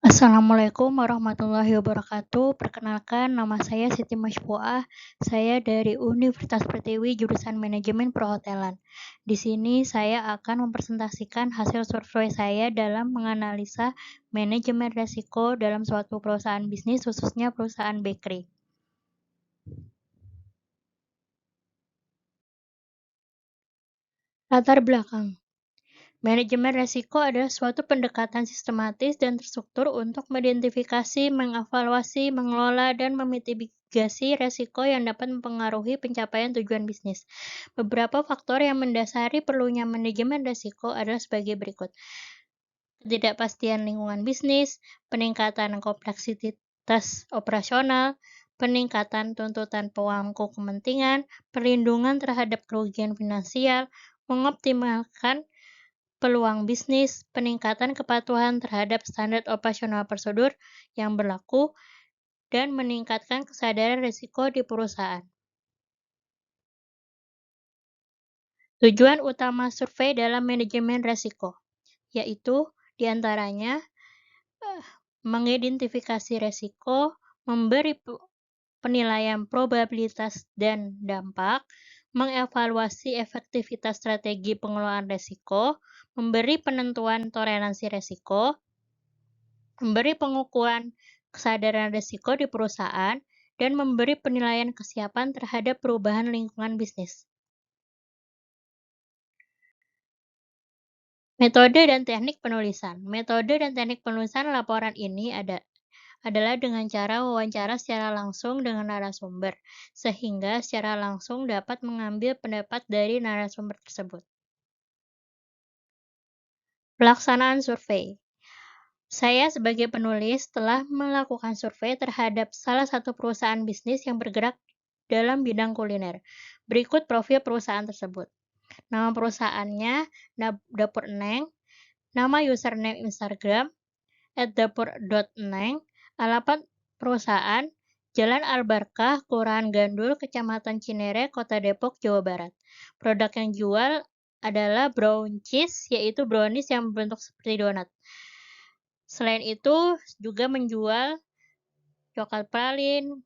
Assalamualaikum warahmatullahi wabarakatuh. Perkenalkan, nama saya Siti Masyfu'ah. Saya dari Universitas Pertiwi jurusan Manajemen Perhotelan. Di sini saya akan mempresentasikan hasil survei saya dalam menganalisa manajemen resiko dalam suatu perusahaan bisnis, khususnya perusahaan bakery. Latar belakang. Manajemen resiko adalah suatu pendekatan sistematis dan terstruktur untuk mengidentifikasi, mengevaluasi, mengelola, dan memitigasi resiko yang dapat mempengaruhi pencapaian tujuan bisnis. Beberapa faktor yang mendasari perlunya manajemen resiko adalah sebagai berikut. Ketidakpastian lingkungan bisnis, peningkatan kompleksitas operasional, peningkatan tuntutan pemangku kepentingan, perlindungan terhadap kerugian finansial, mengoptimalkan peluang bisnis, peningkatan kepatuhan terhadap standar operasional prosedur yang berlaku, dan meningkatkan kesadaran risiko di perusahaan. Tujuan utama survei dalam manajemen risiko, yaitu diantaranya mengidentifikasi risiko, memberi penilaian probabilitas dan dampak, mengevaluasi efektivitas strategi pengelolaan risiko, memberi penentuan toleransi risiko, memberi pengukuran kesadaran risiko di perusahaan, dan memberi penilaian kesiapan terhadap perubahan lingkungan bisnis. Metode dan teknik penulisan. Metode dan teknik penulisan laporan ini adalah dengan cara wawancara secara langsung dengan narasumber, sehingga secara langsung dapat mengambil pendapat dari narasumber tersebut. Pelaksanaan survei. Saya sebagai penulis telah melakukan survei terhadap salah satu perusahaan bisnis yang bergerak dalam bidang kuliner. Berikut profil perusahaan tersebut. Nama perusahaannya Dapur Eneng, nama username Instagram @dapur.eneng, alamat perusahaan Jalan Al-Barkah, Kelurahan Gandul, Kecamatan Cinere, Kota Depok, Jawa Barat. Produk yang jual adalah brown cheese, yaitu brownies yang berbentuk seperti donat. Selain itu, juga menjual coklat pralin,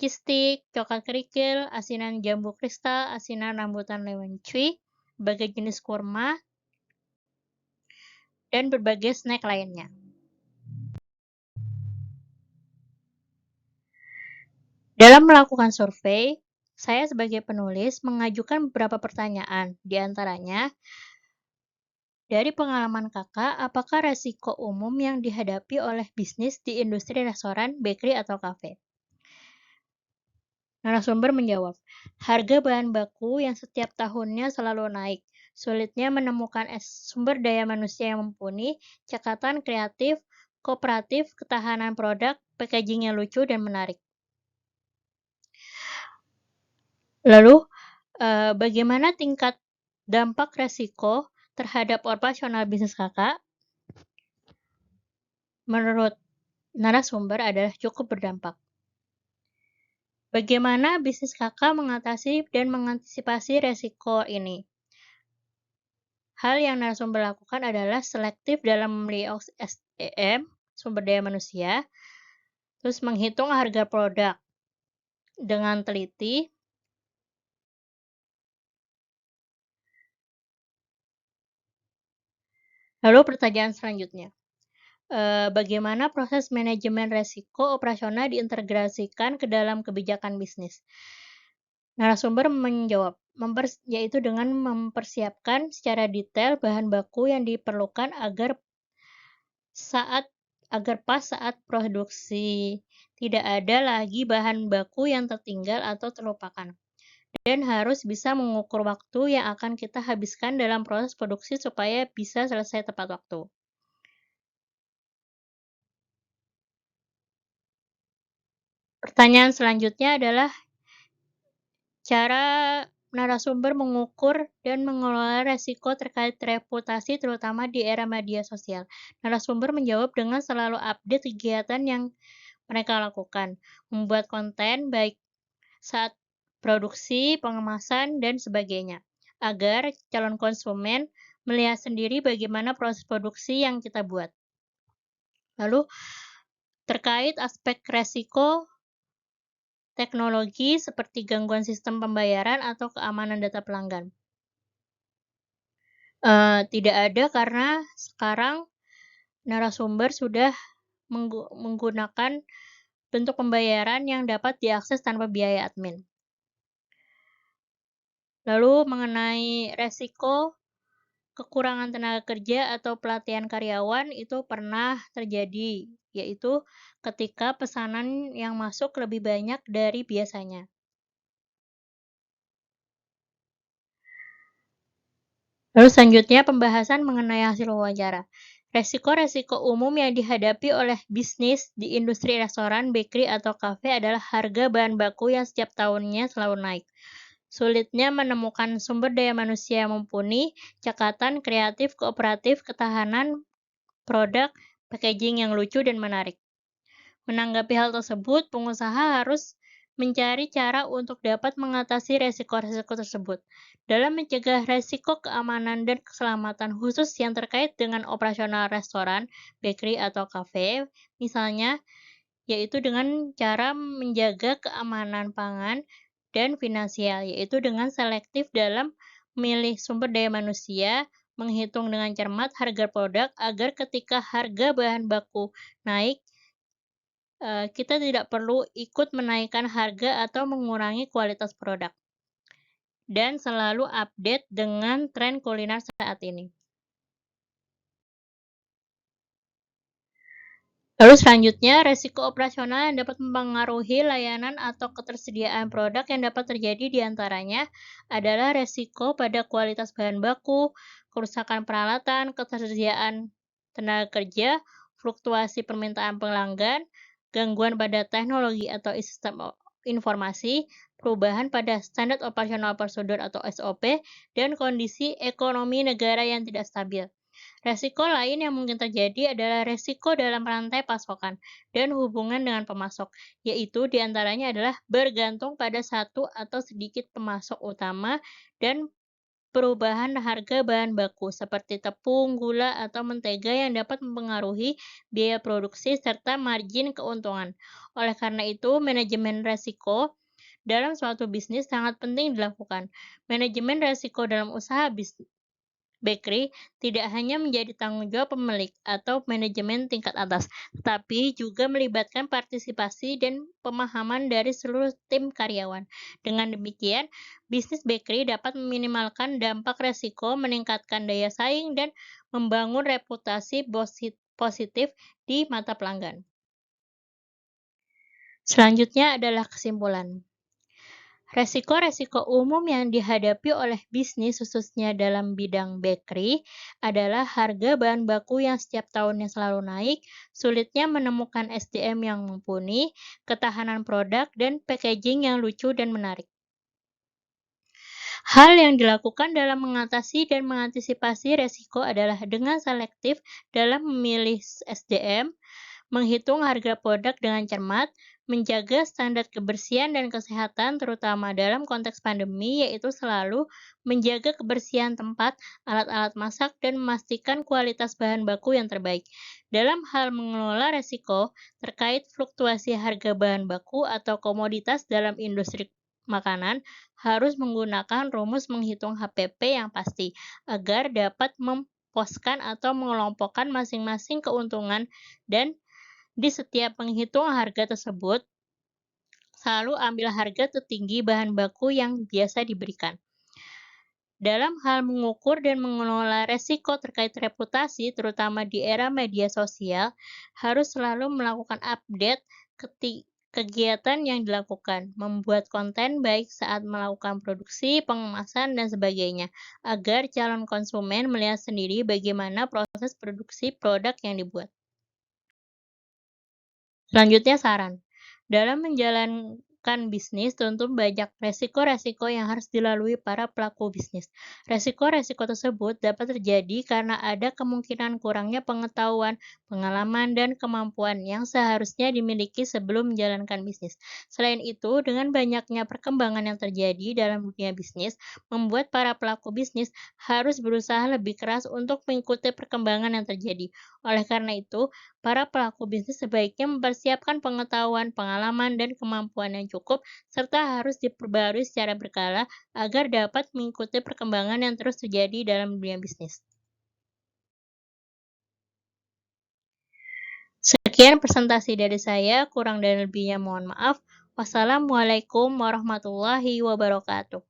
cheese stick, coklat kerikil, asinan jambu kristal, asinan rambutan lemon cuy, berbagai jenis kurma, dan berbagai snack lainnya. Dalam melakukan survei, saya sebagai penulis mengajukan beberapa pertanyaan, di antaranya, dari pengalaman kakak, apakah resiko umum yang dihadapi oleh bisnis di industri restoran, bakery, atau kafe? Narasumber menjawab, harga bahan baku yang setiap tahunnya selalu naik, sulitnya menemukan sumber daya manusia yang mumpuni, cekatan kreatif, kooperatif, ketahanan produk, packaging yang lucu dan menarik. Lalu, bagaimana tingkat dampak resiko terhadap operasional bisnis kakak? Menurut narasumber adalah cukup berdampak. Bagaimana bisnis kakak mengatasi dan mengantisipasi resiko ini? Hal yang narasumber lakukan adalah selektif dalam memilih SDM, sumber daya manusia, terus menghitung harga produk dengan teliti, lalu pertanyaan selanjutnya. Bagaimana proses manajemen resiko operasional diintegrasikan ke dalam kebijakan bisnis? Narasumber menjawab, yaitu dengan mempersiapkan secara detail bahan baku yang diperlukan agar pas saat produksi. Tidak ada lagi bahan baku yang tertinggal atau terlupakan. Dan harus bisa mengukur waktu yang akan kita habiskan dalam proses produksi supaya bisa selesai tepat waktu. Pertanyaan selanjutnya adalah cara narasumber mengukur dan mengelola resiko terkait reputasi terutama di era media sosial. Narasumber menjawab dengan selalu update kegiatan yang mereka lakukan, membuat konten baik saat produksi, pengemasan, dan sebagainya, agar calon konsumen melihat sendiri bagaimana proses produksi yang kita buat. Lalu terkait aspek resiko teknologi seperti gangguan sistem pembayaran atau keamanan data pelanggan. Tidak ada karena sekarang narasumber sudah menggunakan bentuk pembayaran yang dapat diakses tanpa biaya admin. Lalu mengenai resiko kekurangan tenaga kerja atau pelatihan karyawan itu pernah terjadi, yaitu ketika pesanan yang masuk lebih banyak dari biasanya. Lalu selanjutnya pembahasan mengenai hasil wawancara. Resiko-resiko umum yang dihadapi oleh bisnis di industri restoran, bakery, atau kafe adalah harga bahan baku yang setiap tahunnya selalu naik. Sulitnya menemukan sumber daya manusia yang mumpuni, cekatan kreatif, kooperatif, ketahanan produk, packaging yang lucu dan menarik. Menanggapi hal tersebut, pengusaha harus mencari cara untuk dapat mengatasi resiko-resiko tersebut. Dalam mencegah resiko keamanan dan keselamatan khusus yang terkait dengan operasional restoran, bakery, atau kafe, misalnya, yaitu dengan cara menjaga keamanan pangan dan finansial, yaitu dengan selektif dalam memilih sumber daya manusia, menghitung dengan cermat harga produk agar ketika harga bahan baku naik, kita tidak perlu ikut menaikkan harga atau mengurangi kualitas produk. Dan selalu update dengan tren kuliner saat ini. Lalu selanjutnya, resiko operasional yang dapat mempengaruhi layanan atau ketersediaan produk yang dapat terjadi diantaranya adalah resiko pada kualitas bahan baku, kerusakan peralatan, ketersediaan tenaga kerja, fluktuasi permintaan pelanggan, gangguan pada teknologi atau sistem informasi, perubahan pada standar operasional prosedur atau SOP, dan kondisi ekonomi negara yang tidak stabil. Resiko lain yang mungkin terjadi adalah resiko dalam rantai pasokan dan hubungan dengan pemasok, yaitu diantaranya adalah bergantung pada satu atau sedikit pemasok utama dan perubahan harga bahan baku seperti tepung, gula, atau mentega yang dapat mempengaruhi biaya produksi serta margin keuntungan. Oleh karena itu, manajemen resiko dalam suatu bisnis sangat penting dilakukan. Manajemen resiko dalam usaha bisnis bakery tidak hanya menjadi tanggung jawab pemilik atau manajemen tingkat atas, tetapi juga melibatkan partisipasi dan pemahaman dari seluruh tim karyawan. Dengan demikian, bisnis bakery dapat meminimalkan dampak resiko, meningkatkan daya saing, dan membangun reputasi positif di mata pelanggan. Selanjutnya adalah kesimpulan. Resiko-resiko umum yang dihadapi oleh bisnis khususnya dalam bidang bakery adalah harga bahan baku yang setiap tahunnya selalu naik, sulitnya menemukan SDM yang mumpuni, ketahanan produk, dan packaging yang lucu dan menarik. Hal yang dilakukan dalam mengatasi dan mengantisipasi resiko adalah dengan selektif dalam memilih SDM, menghitung harga produk dengan cermat, menjaga standar kebersihan dan kesehatan terutama dalam konteks pandemi, yaitu selalu menjaga kebersihan tempat, alat-alat masak, dan memastikan kualitas bahan baku yang terbaik. Dalam hal mengelola resiko terkait fluktuasi harga bahan baku atau komoditas dalam industri makanan, harus menggunakan rumus menghitung HPP yang pasti agar dapat memposkan atau mengelompokkan masing-masing keuntungan dan di setiap penghitung harga tersebut, selalu ambil harga tertinggi bahan baku yang biasa diberikan. Dalam hal mengukur dan mengelola resiko terkait reputasi, terutama di era media sosial, harus selalu melakukan update kegiatan yang dilakukan, membuat konten baik saat melakukan produksi, pengemasan, dan sebagainya, agar calon konsumen melihat sendiri bagaimana proses produksi produk yang dibuat. Selanjutnya saran. Dalam menjalankan bisnis tentu banyak resiko-resiko yang harus dilalui para pelaku bisnis. Resiko-resiko tersebut dapat terjadi karena ada kemungkinan kurangnya pengetahuan, pengalaman, dan kemampuan yang seharusnya dimiliki sebelum menjalankan bisnis. Selain itu, dengan banyaknya perkembangan yang terjadi dalam dunia bisnis, membuat para pelaku bisnis harus berusaha lebih keras untuk mengikuti perkembangan yang terjadi. Oleh karena itu, Para pelaku bisnis sebaiknya mempersiapkan pengetahuan, pengalaman, dan kemampuan yang cukup, serta harus diperbarui secara berkala agar dapat mengikuti perkembangan yang terus terjadi dalam dunia bisnis. Sekian presentasi dari saya, kurang dan lebihnya mohon maaf. Wassalamualaikum warahmatullahi wabarakatuh.